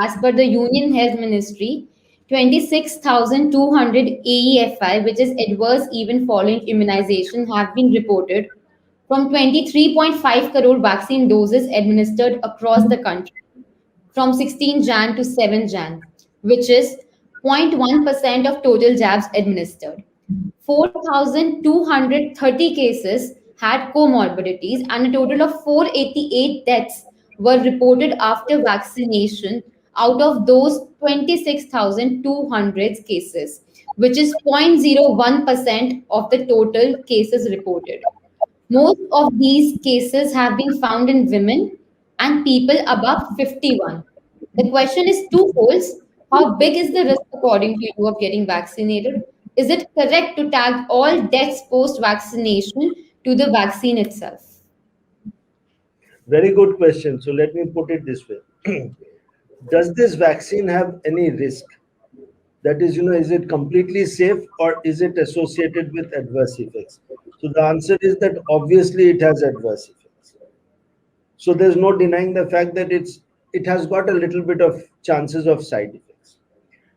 as per the Union Health Ministry, 26,200 AEFI, which is adverse event following immunization, have been reported from 23.5 crore vaccine doses administered across the country from 16 Jan to 7 Jan, which is 0.1% of total jabs administered. 4,230 cases had comorbidities, and a total of 488 deaths were reported after vaccination out of those 26,200 cases, which is 0.01% of the total cases reported. Most of these cases have been found in women and people above 51. The question is twofold. How big is the risk according to you of getting vaccinated? Is it correct to tag all deaths post vaccination to the vaccine itself? Very good question. So let me put it this way. Does this vaccine have any risk? That is, is it completely safe or is it associated with adverse effects? So the answer is that obviously it has adverse effects. So there's no denying the fact that it has got a little bit of chances of side effects.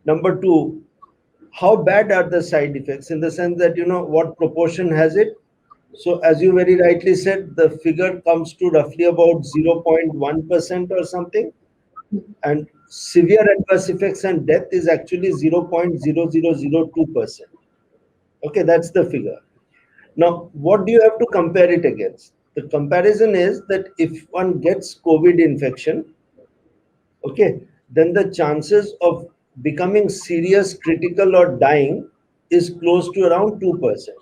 Number two, how bad are the side effects in the sense that, what proportion has it? So as you very rightly said, the figure comes to roughly about 0.1% or something. And severe adverse effects and death is actually 0.0002%. Okay, that's the figure. Now, what do you have to compare it against? The comparison is that if one gets COVID infection, okay, then the chances of becoming serious, critical, or dying is close to around 2%.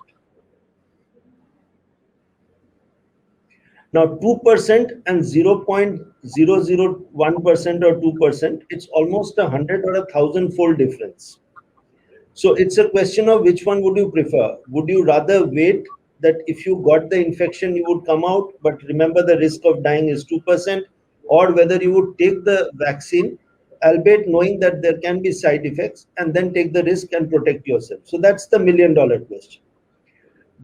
Now, 2% and 0.001% or 2%, it's almost 100 or 1,000-fold difference. So it's a question of which one would you prefer? Would you rather wait that if you got the infection, you would come out, but remember the risk of dying is 2%, or whether you would take the vaccine, albeit knowing that there can be side effects, and then take the risk and protect yourself? So that's the million-dollar question.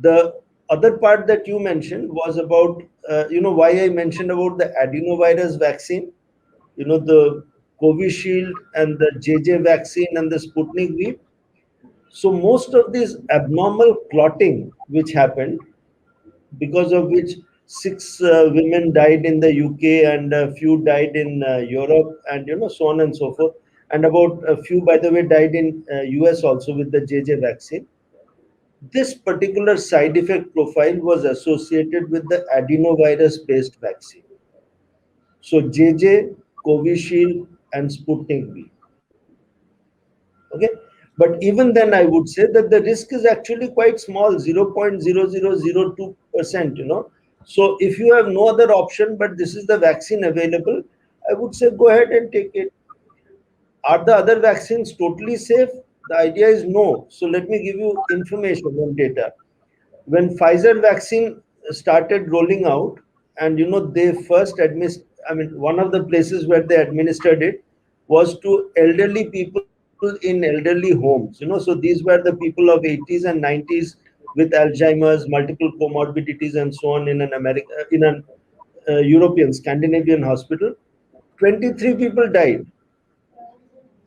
The other part that you mentioned was about, why I mentioned about the adenovirus vaccine, the Covishield and the JJ vaccine and the Sputnik V. So most of this abnormal clotting which happened, because of which 6 women died in the UK and a few died in Europe, and so on and so forth, and about a few, by the way, died in US also with the JJ vaccine. This particular side effect profile was associated with the adenovirus based vaccine. So JJ, Covishield, and Sputnik V. Okay. But even then, I would say that the risk is actually quite small, 0.0002%, So if you have no other option, but this is the vaccine available, I would say go ahead and take it. Are the other vaccines totally safe? The idea is no. So let me give you information and data. When Pfizer vaccine started rolling out, and they first one of the places where they administered it was to elderly people in elderly homes. So these were the people of 80s and 90s with Alzheimer's, multiple comorbidities, and so on in an European Scandinavian hospital. 23 people died.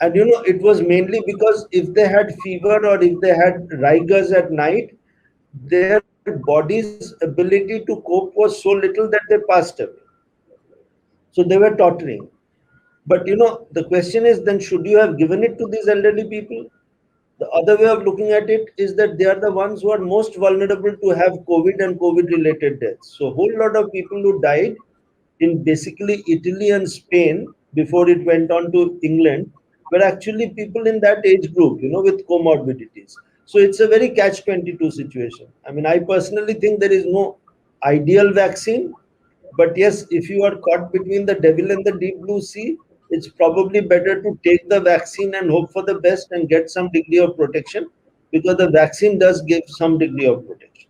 And it was mainly because if they had fever or if they had rigors at night, their body's ability to cope was so little that they passed away. So they were tottering. But the question is, then should you have given it to these elderly people? The other way of looking at it is that they are the ones who are most vulnerable to have COVID and COVID related deaths. So a whole lot of people who died in basically Italy and Spain before it went on to England were actually people in that age group, with comorbidities. So it's a very catch-22 situation. I personally think there is no ideal vaccine, but yes, if you are caught between the devil and the deep blue sea, it's probably better to take the vaccine and hope for the best and get some degree of protection, because the vaccine does give some degree of protection.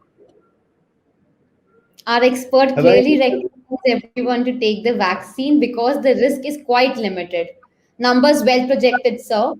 Our expert Have I? clearly recommends everyone to take the vaccine because the risk is quite limited. Numbers well projected, sir.